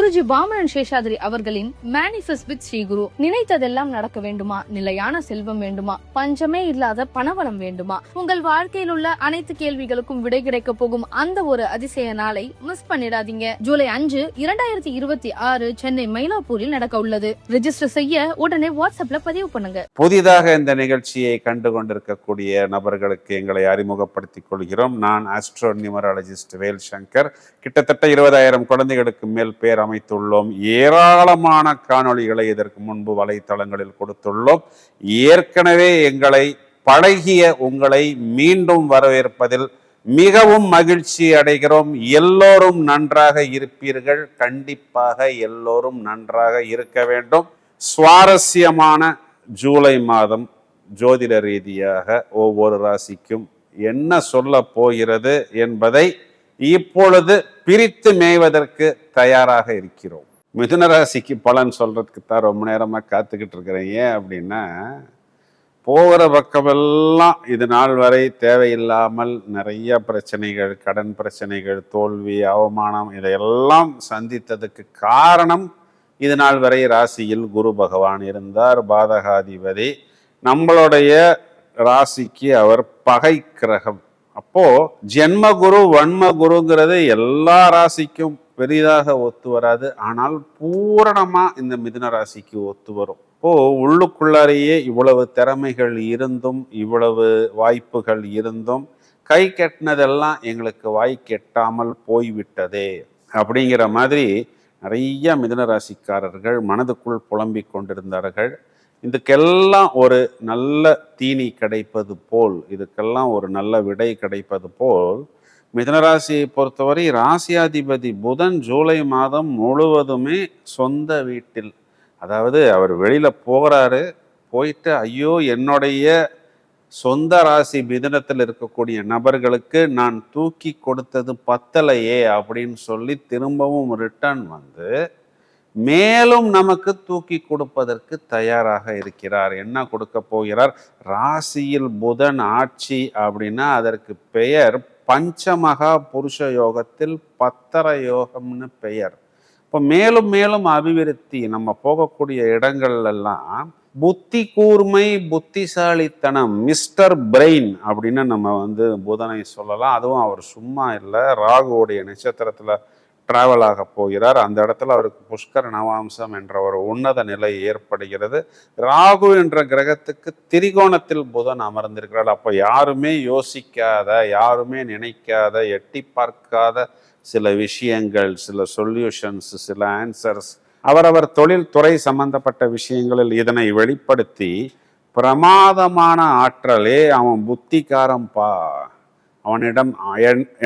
குருஜி பாமரன் சேஷாதிரி அவர்களின் manifest with Sri Guru. நினைத்ததெல்லாம் நடக்க வேண்டுமா? நிலையான செல்வம் வேண்டுமா? பஞ்சமே இல்லாத பணவளம் வேண்டுமா? உங்கள் வாழ்க்கையில் உள்ள அனைத்து கேள்விகளுக்கும் விடை கிடைக்க போகும் அந்த ஒரு அதிசய நாளை மிஸ் பண்ணிடாதீங்க. ஜூலை 5, 2026 சென்னை மயிலாப்பூரில் நடக்க உள்ளது. ரெஜிஸ்டர் செய்ய உடனே வாட்ஸ்அப்ல பதிவு பண்ணுங்க. புதிதாக இந்த நிகழ்ச்சியை கண்டு கொண்டிருக்கக்கூடிய நபர்களுக்கு எங்களை அறிமுகப்படுத்திக் கொள்கிறோம். நான் ஆஸ்ட்ரோ நியூமராலஜிஸ்ட் வேல் சங்கர். கிட்டத்தட்ட 20,000 குழந்தைகளுக்கு மேல் பேர் அமைத்துள்ளோம். ஏராளமான காணொளிகளை இதற்கு முன்பு வலைத்தளங்களில் கொடுத்துள்ளோம். ஏற்கனவே எங்களை பழகிய உங்களை மீண்டும் வரவேற்பதில் மிகவும் மகிழ்ச்சி அடைகிறோம். எல்லோரும் நன்றாக இருப்பீர்கள். கண்டிப்பாக எல்லோரும் நன்றாக இருக்க வேண்டும். சுவாரஸ்யமான ஜூலை மாதம் ஜோதிட ரீதியாக ஒவ்வொரு ராசிக்கும் என்ன சொல்ல போகிறது என்பதை இப்பொழுது பிரித்து மேய்வதற்கு தயாராக இருக்கிறோம். மிதுன ராசிக்கு பலன் சொல்றதுக்கு தான் ரொம்ப நேரமா காத்துக்கிட்டு இருக்கிறேன். ஏன் அப்படின்னா, போகிற பக்கமெல்லாம் இது நாள் வரை தேவையில்லாமல் நிறைய பிரச்சனைகள், கடன் பிரச்சனைகள், தோல்வி, அவமானம் இதையெல்லாம் சந்தித்ததுக்கு காரணம், இது நாள் வரை ராசியில் குரு பகவான் இருந்தார், பாதகாதிபதி. நம்மளுடைய ராசிக்கு அவர் பகை கிரகம். அப்போ ஜென்மகுரு வன்மகுருங்கிறது எல்லா ராசிக்கும் பெரிதாக ஒத்து வராது. ஆனால் பூரணமா இந்த மிதுன ராசிக்கு ஒத்து வரும். இப்போ உள்ளுக்குள்ளாரையே இவ்வளவு திறமைகள் இருந்தும், இவ்வளவு வாய்ப்புகள் இருந்தும் கை கெட்டினதெல்லாம் எங்களுக்கு வாய் கெட்டாமல் போய்விட்டதே அப்படிங்கிற மாதிரி நிறைய மிதுன ராசிக்காரர்கள் மனதுக்குள் புலம்பிக் கொண்டிருந்தார்கள். இதுக்கெல்லாம் ஒரு நல்ல தீனி கிடைப்பது போல், இதுக்கெல்லாம் ஒரு நல்ல விடை கிடைப்பது போல், மிதுனராசியை பொறுத்தவரை ராசியாதிபதி புதன் ஜூலை மாதம் முழுவதுமே சொந்த வீட்டில், அதாவது அவர் வெளியில போகிறாரு, போயிட்டு ஐயோ என்னுடைய சொந்த ராசி மிதுனத்தில் இருக்கக்கூடிய நபர்களுக்கு நான் தூக்கி கொடுத்தது பத்தலையே அப்படின்னு சொல்லி திரும்பவும் ரிட்டர்ன் வந்து மேலும் நமக்கு தூக்கி கொடுப்பதற்கு தயாராக இருக்கிறார். என்ன கொடுக்க போகிறார்? ராசியில் புதன் ஆட்சி அப்படின்னா அதற்கு பெயர் பஞ்சமகா புருஷ யோகத்தில் பத்தர யோகம்னு பெயர். இப்போ மேலும் மேலும் அபிவிருத்தி, நம்ம போகக்கூடிய இடங்கள் எல்லாம் புத்தி கூர்மை, புத்திசாலித்தனம், மிஸ்டர் பிரெயின் அப்படின்னு நம்ம புதனை சொல்லலாம். அதுவும் அவர் சும்மா இல்லை, ராகுவோடைய நட்சத்திரத்துல டிராவல் ஆக போகிறார். அந்த இடத்துல அவருக்கு புஷ்கர நவாம்சம் என்ற ஒரு உன்னத நிலை ஏற்படுகிறது. ராகு என்ற கிரகத்துக்கு திரிகோணத்தில் புதன் அமர்ந்திருக்கிறார். அப்போ யாருமே யோசிக்காத, யாருமே நினைக்காத, எட்டி பார்க்காத சில விஷயங்கள், சில சொல்யூஷன்ஸ், சில ஆன்சர்ஸ், அவரவர் தொழில் துறை சம்பந்தப்பட்ட விஷயங்களில் இதனை வெளிப்படுத்தி பிரமாதமான ஆற்றலே அவன் புத்திகாரம் அவனிடம்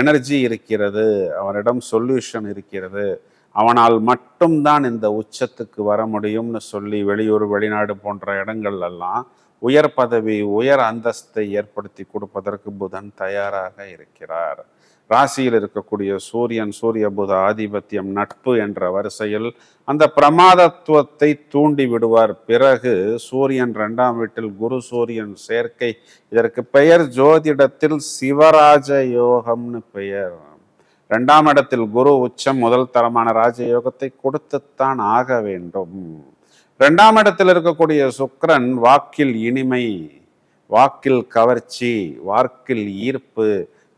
எனர்ஜி இருக்கிறது, அவனிடம் சொல்யூஷன் இருக்கிறது, அவனால் மட்டும்தான் இந்த உச்சத்துக்கு வர முடியும்னு சொல்லி வெளியூர் வெளிநாடு போன்ற இடங்கள் எல்லாம் உயர் பதவி, உயர் அந்தஸ்தை ஏற்படுத்தி கொடுப்பதற்கு புதன் தயாராக இருக்கிறார். ராசியில் இருக்கக்கூடிய சூரியன், சூரிய புத ஆதிபத்தியம், நட்பு என்ற வரிசையில் அந்த பிரமாதத்துவத்தை தூண்டி விடுவார். பிறகு சூரியன் 2ஆம் வீட்டில் குரு சூரியன் சேர்க்கை, இதற்கு பெயர் ஜோதிடத்தில் சிவராஜ யோகம்னு பெயர். 2ஆம் இடத்தில் குரு உச்சம் முதல் தரமான ராஜயோகத்தை கொடுத்துத்தான் ஆக வேண்டும். 2ஆம் இடத்தில் இருக்கக்கூடிய சுக்கிரன் வாக்கில் இனிமை, வாக்கில் கவர்ச்சி, வாக்கில் ஈர்ப்பு.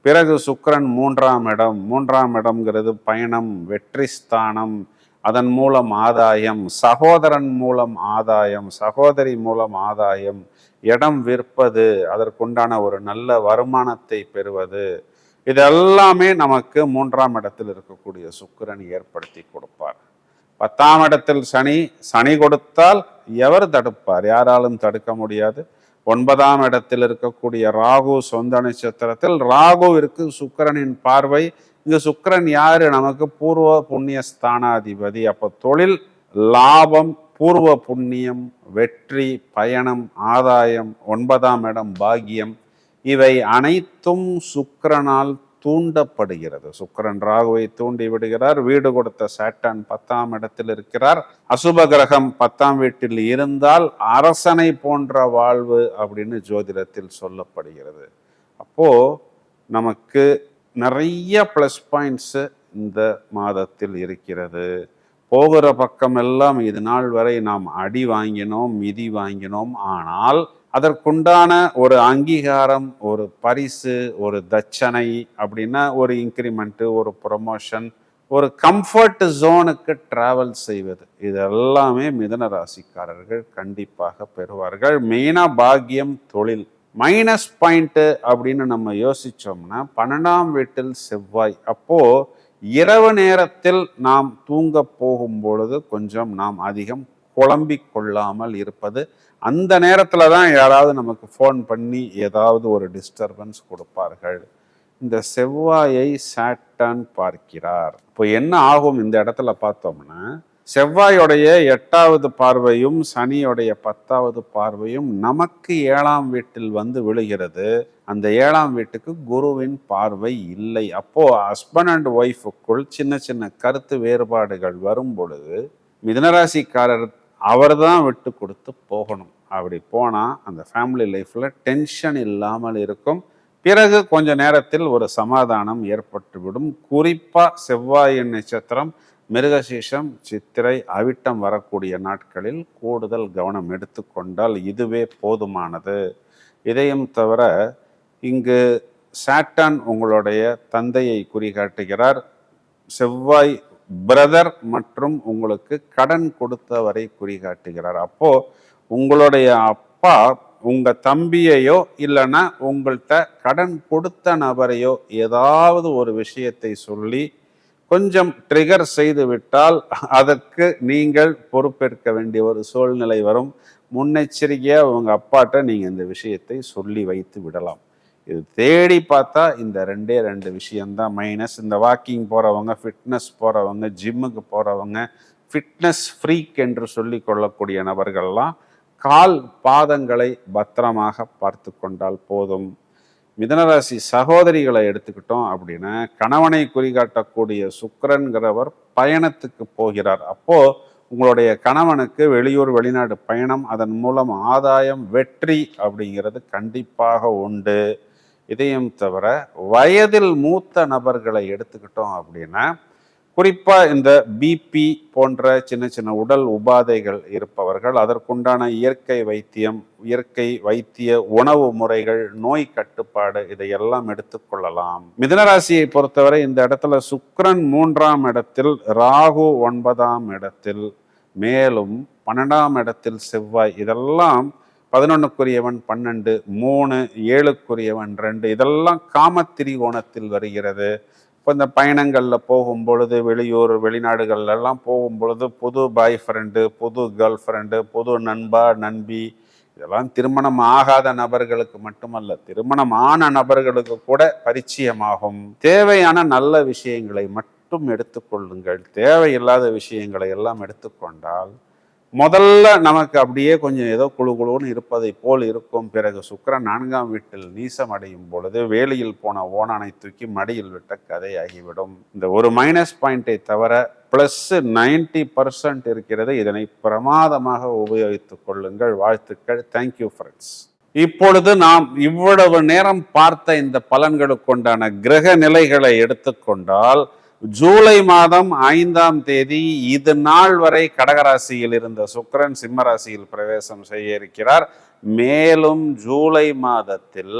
பிறகு சுக்கிரன் 3ஆம் இடம். 3ஆம் இடம்ங்கிறது பயணம், வெற்றி ஸ்தானம், அதன் மூலம் ஆதாயம், சகோதரன் மூலம் ஆதாயம், சகோதரி மூலம் ஆதாயம், இடம் விற்பது, அதற்குண்டான ஒரு நல்ல வருமானத்தை பெறுவது, இதெல்லாமே நமக்கு 3ஆம் இடத்தில் இருக்கக்கூடிய சுக்கிரன் ஏற்படுத்தி கொடுப்பார். 10ஆம் இடத்தில் சனி கொடுத்தால் எவர் தடுப்பார்? யாராலும் தடுக்க முடியாது. 9ஆம் இடத்தில் இருக்கக்கூடிய ராகு சொந்த நட்சத்திரத்தில், ராகுவிற்கு சுக்கிரனின் பார்வை. இங்கு சுக்கிரன் யாரு? நமக்கு பூர்வ புண்ணிய ஸ்தானாதிபதி. அப்போ தொழில், லாபம், பூர்வ புண்ணியம், வெற்றி, பயணம், ஆதாயம், 9ஆம் இடம் பாக்கியம், இவை அனைத்தும் சுக்கிரனால் தூண்டப்படுகிறது. சுக்கிரன் ராகுவை தூண்டி விடுகிறார். வீடு கொடுத்த சாட்டன் 10ஆம் இடத்தில் இருக்கிறார். அசுப கிரகம் 10ஆம் வீட்டில் இருந்தால் அரசனை போன்ற வாழ்வு அப்படின்னு ஜோதிடத்தில் சொல்லப்படுகிறது. அப்போ நமக்கு நிறைய பிளஸ் பாயிண்ட்ஸ் இந்த மாதத்தில் இருக்கிறது. போகிற பக்கமெல்லாம் இது நாள் வரை நாம் அடி வாங்கினோம், மிதி வாங்கினோம். ஆனால் அதற்குண்டான ஒரு அங்கீகாரம், ஒரு பரிசு, ஒரு தட்சணை அப்படின்னா ஒரு இன்கிரிமெண்ட், ஒரு ப்ரொமோஷன், ஒரு கம்ஃபர்ட் ஜோனுக்கு டிராவல் செய்வது, இதெல்லாமே மிதுன ராசிக்காரர்கள் கண்டிப்பாக பெறுவார்கள். மெயினா பாக்கியம், தொழில். மைனஸ் பாயிண்ட் அப்படின்னு நம்ம யோசிச்சோம்னா 12ஆம் வீட்டில் செவ்வாய். அப்போ இரவு நேரத்தில் நாம் தூங்க போகும் பொழுது கொஞ்சம் நாம் அதிகம் குழம்பிக் கொள்ளாமல் இருப்பது. அந்த நேரத்துல தான் யாராவது நமக்கு ஃபோன் பண்ணி ஏதாவது ஒரு டிஸ்டர்பன்ஸ் கொடுப்பார்கள். இந்த செவ்வாயை சாட்டர்ன் பார்க்கிறார். இப்போ என்ன ஆகும் இந்த இடத்துல பார்த்தோம்னா, செவ்வாயோடைய 8வது பார்வையும் சனியோடைய 10வது பார்வையும் நமக்கு 7ஆம் வீட்டில் வந்து விழுகிறது. அந்த 7ஆம் வீட்டுக்கு குருவின் பார்வை இல்லை. அப்போ ஹஸ்பண்ட் அண்ட் ஒய்ஃபுக்குள் சின்ன சின்ன கருத்து வேறுபாடுகள் வரும் பொழுது மிதுனராசிக்காரர் அவர் தான் விட்டு கொடுத்து போகணும். அப்படி போனா அந்த ஃபேமிலி லைஃப்ல டென்ஷன் இல்லாமல் இருக்கும். பிறகு கொஞ்ச நேரத்தில் ஒரு சமாதானம் ஏற்பட்டுவிடும். குறிப்பா செவ்வாயின் நட்சத்திரம் மிருகசீஷம், சித்திரை, அவிட்டம் வரக்கூடிய நாட்களில் கூடுதல் கவனம் எடுத்துக்கொண்டால் இதுவே போதுமானது. இதையும் தவிர இங்கு சாட்டர்ன் உங்களுடைய தந்தையை குறிகாட்டுகிறார். செவ்வாய் பிரதர் மற்றும் உங்களுக்கு கடன் கொடுத்தவரை குறிகாட்டுகிறார். அப்போ உங்களுடைய அப்பா உங்க தம்பியையோ இல்லைன்னா உங்கள்கிட்ட கடன் கொடுத்த நபரையோ ஏதாவது ஒரு விஷயத்தை சொல்லி கொஞ்சம் ட்ரிகர் செய்து விட்டால் அதற்கு நீங்கள் பொறுப்பேற்க வேண்டிய ஒரு சூழ்நிலை வரும். முன்னெச்சரிக்கையா உங்க அப்பாட்ட நீங்க இந்த விஷயத்தை சொல்லி வைத்து விடலாம். இது தேடி பார்த்தா இந்த 2 விஷயம்தான் மைனஸ். இந்த வாக்கிங் போறவங்க, ஃபிட்னஸ் போறவங்க, ஜிம்முக்கு போறவங்க, ஃபிட்னஸ் ஃப்ரீக் என்று சொல்லி கொள்ளக்கூடிய நபர்கள்லாம் கால் பாதங்களை பத்திரமாக பார்த்து கொண்டால் போதும். மிதுனராசி சகோதரிகளை எடுத்துக்கிட்டோம் அப்படின்னா, கணவனை குறிகாட்டக்கூடிய சுக்கிரன்கிறவர் பயணத்துக்கு போகிறார். அப்போ உங்களுடைய கணவனுக்கு வெளியூர் வெளிநாடு பயணம், அதன் மூலம் ஆதாயம், வெற்றி அப்படிங்கிறது கண்டிப்பாக உண்டு. இதையும் தவிர வயதில் மூத்த நபர்களை எடுத்துக்கிட்டோம் அப்படின்னா, குறிப்பா இந்த பிபி போன்ற சின்ன சின்ன உடல் உபாதைகள் இருப்பவர்கள், அதற்குண்டான இயற்கை வைத்தியம், இயற்கை வைத்திய உணவு முறைகள், நோய் கட்டுப்பாடு, இதையெல்லாம் எடுத்துக்கொள்ளலாம். மிதுனராசியை பொறுத்தவரை இந்த இடத்துல சுக்கிரன் 3ஆம் இடத்தில், ராகு 9ஆம் இடத்தில், மேலும் 12ஆம் இடத்தில் செவ்வாய். இதெல்லாம் 11க்குரியவன் 12, 3, 7க்குரியவன் 2, இதெல்லாம் காமத்திரிகோணத்தில் வருகிறது. இப்போ இந்த பயணங்களில் போகும் பொழுது, வெளியூர் வெளிநாடுகள்ல எல்லாம் போகும் பொழுது புது பாய் ஃப்ரெண்டு, புது கேர்ள் ஃப்ரெண்டு, புது நண்பா நண்பி, இதெல்லாம் திருமணம் ஆகாத நபர்களுக்கு மட்டுமல்ல, திருமணம் ஆன நபர்களுக்கு கூட பரிச்சயமாகும். தேவையான நல்ல விஷயங்களை மட்டும் எடுத்துக்கொள்ளுங்கள். தேவையில்லாத விஷயங்களை எல்லாம் எடுத்துக்கொண்டால் முதல்ல நமக்கு அப்படியே கொஞ்சம் ஏதோ குழு குழுன்னு இருப்பதை போல் இருக்கும். பிறகு சுக்கிரன் 4ஆம் வீட்டில் நீசம் அடையும் பொழுது வேலியில் போன ஓனானை தூக்கி மடியில் விட்ட கதையாகிவிடும். இந்த ஒரு மைனஸ் பாயிண்டை தவிர பிளஸ் 90% இருக்கிறது. இதனை பிரமாதமாக உபயோகித்துக் கொள்ளுங்கள். வாழ்த்துக்கள். Thank you friends. இப்பொழுது நாம் இவ்வளவு நேரம் பார்த்த இந்த பலன்களுக்குண்டான கிரக நிலைகளை எடுத்துக்கொண்டால், ஜூலை மாதம் 5ஆம் தேதி இது நாள் வரை கடகராசியில் இருந்த சுக்கிரன் சிம்மராசியில் பிரவேசம் செய்ய இருக்கிறார். மேலும் ஜூலை மாதத்தில்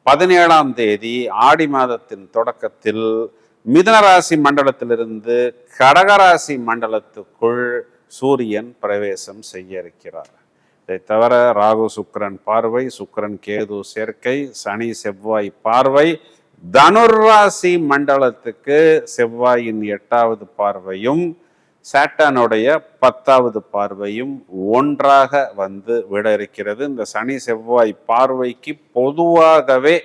17ஆம் தேதி ஆடி மாதத்தின் தொடக்கத்தில் மிதுனராசி மண்டலத்திலிருந்து கடகராசி மண்டலத்துக்குள் சூரியன் பிரவேசம் செய்ய இருக்கிறார். இதை தவிர ராகு சுக்கிரன் பார்வை, சுக்கிரன் கேது சேர்க்கை, சனி செவ்வாய் பார்வை, தனுராசி மண்டலத்துக்கு செவ்வாயின் 8வது பார்வையும் சாட்டனுடைய 10வது பார்வையும் ஒன்றாக வந்து விட இருக்கிறது. இந்த சனி செவ்வாய் பார்வைக்கு பொதுவாகவே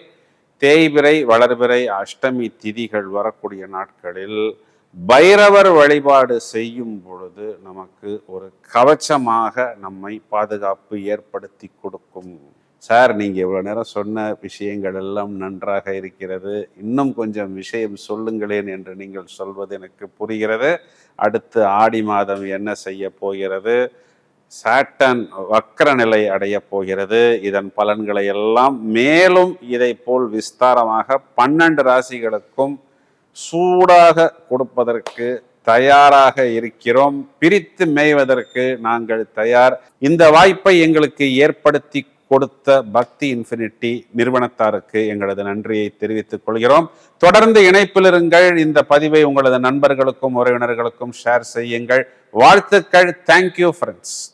தேய்பிறை, வளர்பிறை, அஷ்டமி திதிகள் வரக்கூடிய நாட்களில் பைரவர் வழிபாடு செய்யும் பொழுது நமக்கு ஒரு கவச்சமாக நம்மை பாதுகாப்பு ஏற்படுத்தி கொடுக்கும். சார், நீங்க இவ்வளவு நேரம் சொன்ன விஷயங்கள் எல்லாம் நன்றாக இருக்கிறது, இன்னும் கொஞ்சம் விஷயம் சொல்லுங்களேன் என்று நீங்கள் சொல்வது எனக்கு புரிகிறது. அடுத்து ஆடி மாதம் என்ன செய்ய போகிறது, சாட்டர்ன் வக்ர நிலை அடைய போகிறது, இதன் பலன்களை எல்லாம் மேலும் இதை போல் விஸ்தாரமாக 12 ராசிகளுக்கும் சூடாக கொடுப்பதற்கு தயாராக இருக்கிறோம். பிரித்து மேய்வதற்கு நாங்கள் தயார். இந்த வாய்ப்பை எங்களுக்கு ஏற்படுத்தி கொடுத்த பக்தி இன்ஃபினிட்டி நிறுவனத்தாருக்கு எங்களது நன்றியை தெரிவித்துக் கொள்கிறோம். தொடர்ந்து இணைப்பில் இருங்கள். இந்த பதிவை உங்களது நண்பர்களுக்கும் உறவினர்களுக்கும் ஷேர் செய்யுங்கள். வாழ்த்துக்கள். Thank you friends.